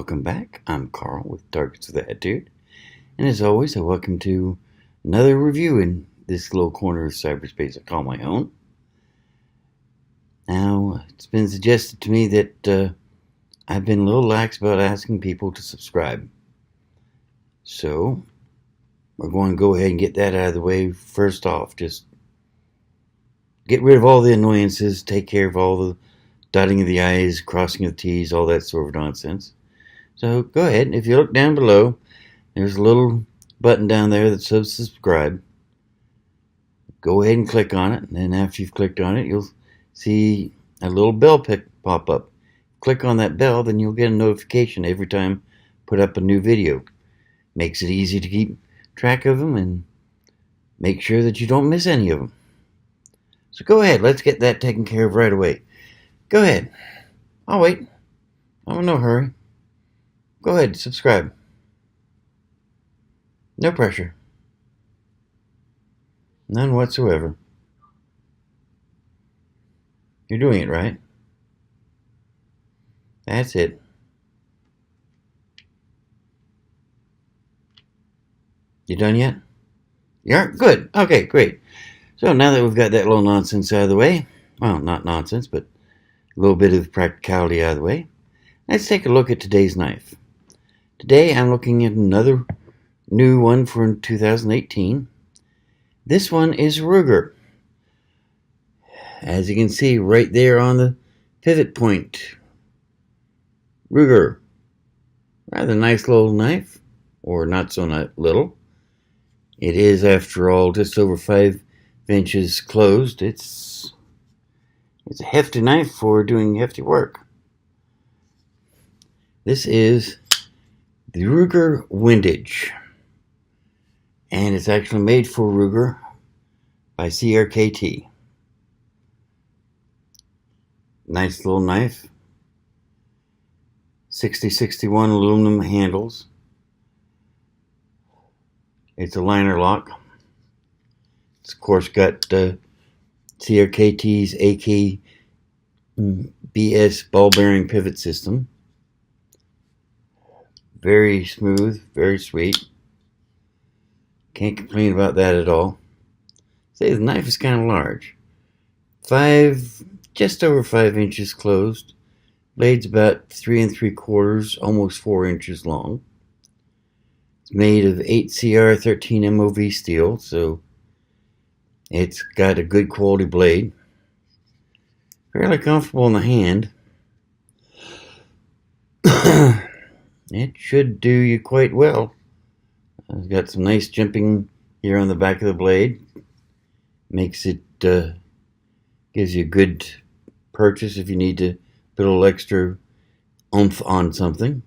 Welcome back. I'm Carl with Targets with Attitude. And as always, I welcome to another review in this little corner of cyberspace I call my own. Now, it's been suggested to me that I've been a little lax about asking people to subscribe. So, we're going to go ahead and get that out of the way first off. Just get rid of all the annoyances, take care of all the dotting of the I's, crossing of the T's, all that sort of nonsense. So go ahead, if you look down below, there's a little button down there that says subscribe. Go ahead and click on it, and then after you've clicked on it, you'll see a little bell pop up. Click on that bell, then you'll get a notification every time I put up a new video. Makes it easy to keep track of them and make sure that you don't miss any of them. So go ahead, let's get that taken care of right away. Go ahead. I'll wait. I'm in no hurry. Go ahead, subscribe. No pressure. None whatsoever. You're doing it right. That's it. You done yet? You are? Good. Okay, great. So now that we've got that little nonsense out of the way, well, not nonsense, but a little bit of practicality out of the way, let's take a look at today's knife. Today I'm looking at another new one for 2018. This one is Ruger. As you can see right there on the pivot point. Ruger. Rather nice little knife, or not so little. It is, after all, just over 5 inches closed. It's a hefty knife for doing hefty work. This is the Ruger Windage, and it's actually made for Ruger by CRKT. Nice little knife. 6061 aluminum handles. It's a liner lock. It's of course got CRKT's AKBS ball bearing pivot system. Very smooth, very sweet. Can't complain about that at all. Say the knife is kind of large. Just over 5 inches closed. Blade's about 3 3/4, almost 4 inches long. It's made of 8CR13 MOV steel, so it's got a good quality blade. Fairly comfortable in the hand. It should do you quite well. It's got some nice jimping here on the back of the blade. Makes it, gives you a good purchase if you need to put a little extra oomph on something.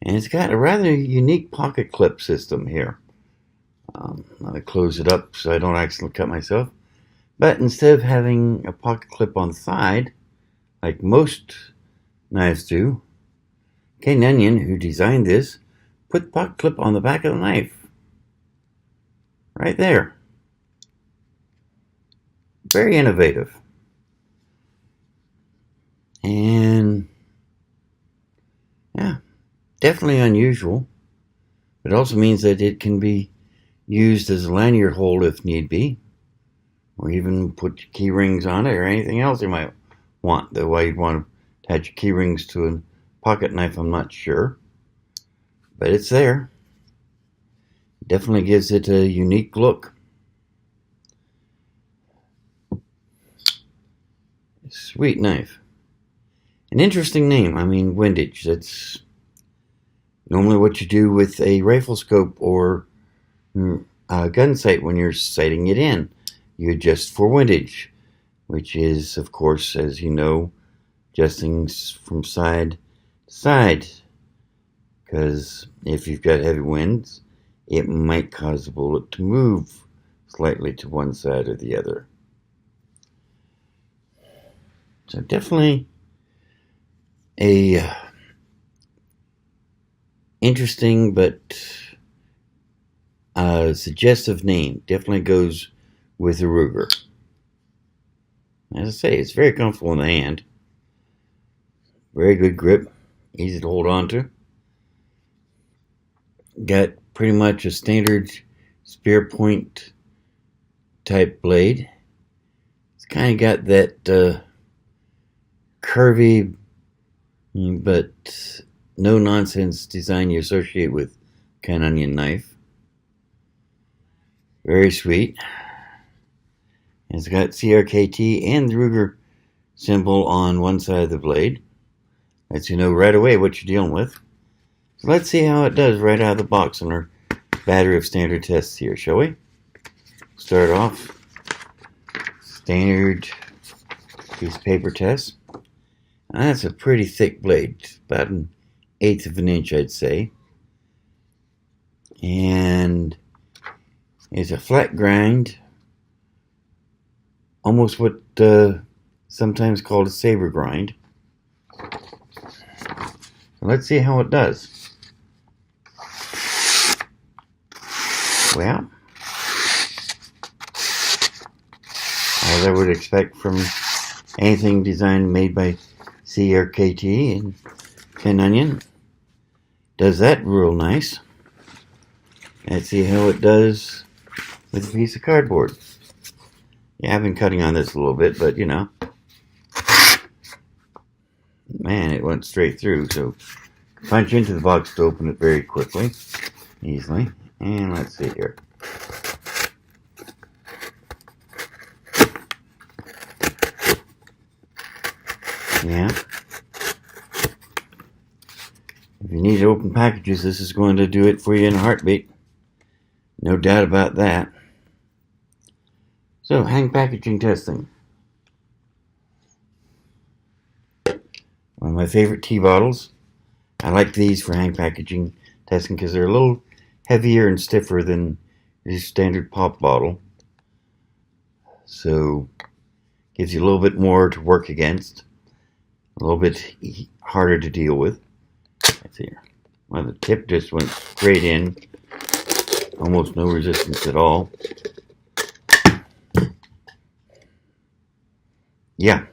And it's got a rather unique pocket clip system here. I'm going to close it up so I don't accidentally cut myself. But instead of having a pocket clip on the side, like most knives do, Ken Onion, who designed this, put the pocket clip on the back of the knife. Right there. Very innovative. And yeah, definitely unusual. It also means that it can be used as a lanyard hole if need be, or even put key rings on it or anything else you might want. The way you'd want to attach key rings to a pocket knife, I'm not sure, but it's there. Definitely gives it a unique look. Sweet knife. An interesting name. I mean, windage. That's normally what you do with a rifle scope or a gun sight when you're sighting it in. You adjust for windage, which is, of course, as you know, adjusting from side to side. Because if you've got heavy winds, it might cause the bullet to move slightly to one side or the other. So definitely a interesting but suggestive name. Definitely goes with the Ruger. As I say, it's very comfortable in the hand. Very good grip, easy to hold on to. Got pretty much a standard spear point type blade. It's kind of got that curvy but no nonsense design you associate with Ken Onion knife. Very sweet. It's got CRKT and the Ruger symbol on one side of the blade. Lets you know right away what you're dealing with. So let's see how it does right out of the box on our battery of standard tests here, shall we? Start off, standard piece of paper test. Now that's a pretty thick blade, about 1/8 of an inch, I'd say. And it's a flat grind, almost what sometimes called a saber grind. So let's see how it does. Well, as I would expect from anything designed made by CRKT and Ken Onion, does that real nice. Let's see how it does with a piece of cardboard. Yeah, I've been cutting on this a little bit, but you know, man, it went straight through. So punch into the box to open it very quickly, easily. And let's see here. Yeah. If you need to open packages, this is going to do it for you in a heartbeat. No doubt about that. So, hang packaging testing. One of my favorite tea bottles. I like these for hang packaging testing because they're a little heavier and stiffer than your standard pop bottle. So, gives you a little bit more to work against. A little bit harder to deal with. Let's see here. Well, the tip just went straight in. Almost no resistance at all. Yeah.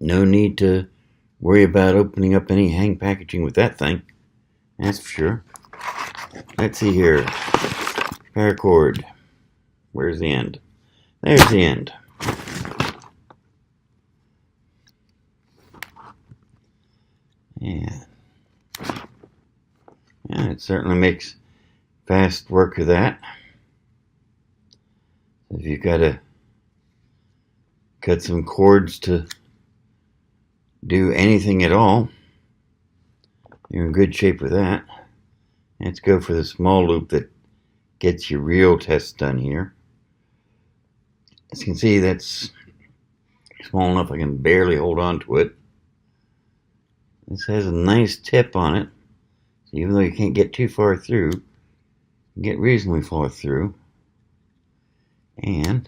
No need to worry about opening up any hang packaging with that thing. That's for sure. Let's see here. Paracord. Where's the end? There's the end. Yeah. Yeah, it certainly makes fast work of that. If you've got to cut some cords to do anything at all, you're in good shape with that. Let's go for the small loop that gets your real tests done here. As you can see, that's small enough I can barely hold on to it. This has a nice tip on it, so even though you can't get too far through, you can get reasonably far through. And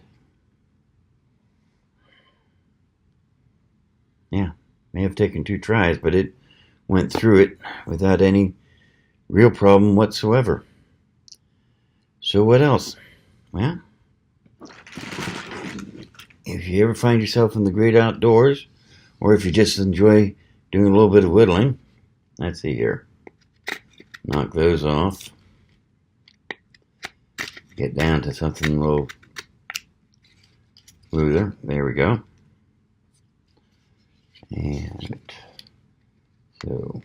yeah, may have taken 2 tries, but it went through it without any real problem whatsoever. So what else? Well, if you ever find yourself in the great outdoors, or if you just enjoy doing a little bit of whittling, let's see here. Knock those off. Get down to something a little smoother. There we go. And so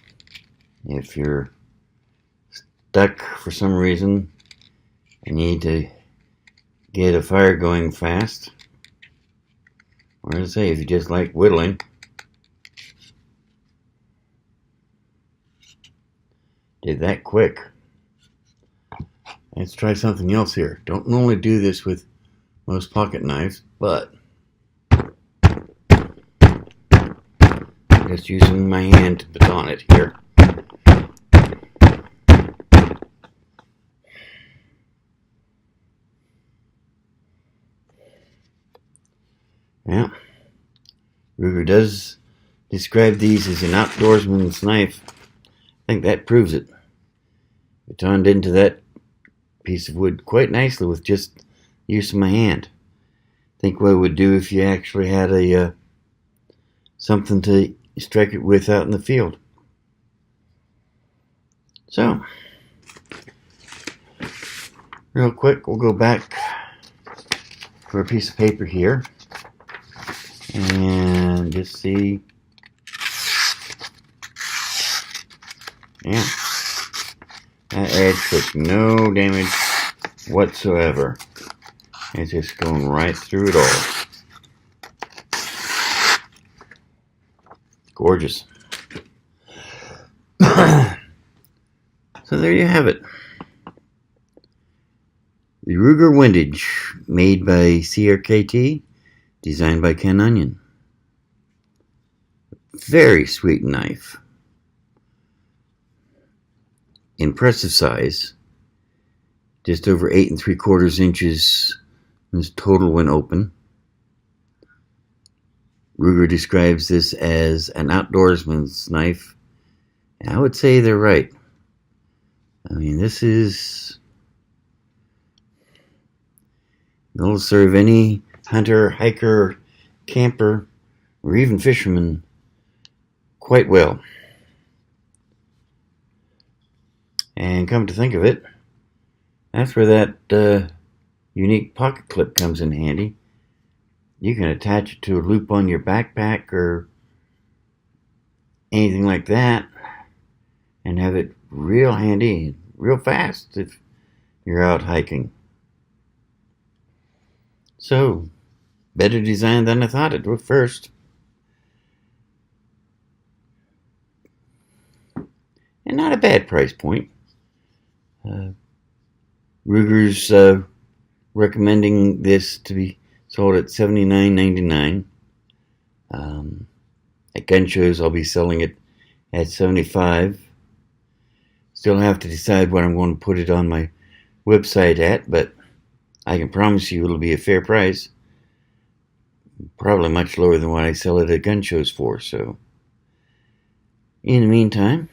if you're stuck for some reason and need to get a fire going fast, or to say if you just like whittling, did that quick. Let's try something else here. Don't normally do this with most pocket knives, but I'm just using my hand to baton it here. Yeah, Ruger does describe these as an outdoorsman's knife. I think that proves it. Batoned into that piece of wood quite nicely with just use of my hand. Think what it would do if you actually had a something to strike it with out in the field. So, real quick, we'll go back for a piece of paper here and just see. Yeah, that edge took no damage whatsoever. It's just going right through it all. Gorgeous. So there you have it. The Ruger Windage, made by CRKT, designed by Ken Onion. Very sweet knife. Impressive size. Just over 8 3/4 inches is total when open. Ruger describes this as an outdoorsman's knife, and I would say they're right. I mean, this is... it'll serve any hunter, hiker, camper, or even fisherman quite well. And come to think of it, that's where that unique pocket clip comes in handy. You can attach it to a loop on your backpack or anything like that and have it real handy, real fast if you're out hiking. So, better design than I thought it would first. And not a bad price point. Ruger's recommending this to be sold at $79.99. At gun shows, I'll be selling it at $75. Still have to decide what I'm going to put it on my website at, but I can promise you it'll be a fair price. Probably much lower than what I sell it at gun shows for. So, in the meantime,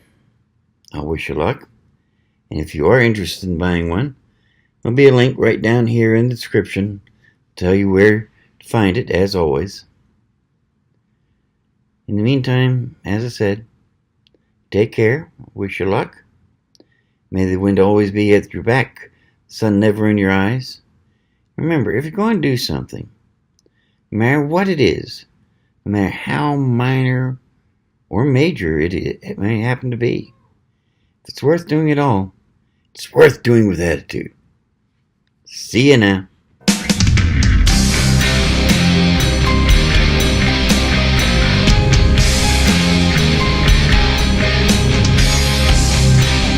I wish you luck. And if you are interested in buying one, there'll be a link right down here in the description to tell you where to find it, as always. In the meantime, as I said, take care. Wish you luck. May the wind always be at your back, the sun never in your eyes. Remember, if you're going to do something, no matter what it is, no matter how minor or major it may happen to be, if it's worth doing at all, it's worth doing with attitude. See you now.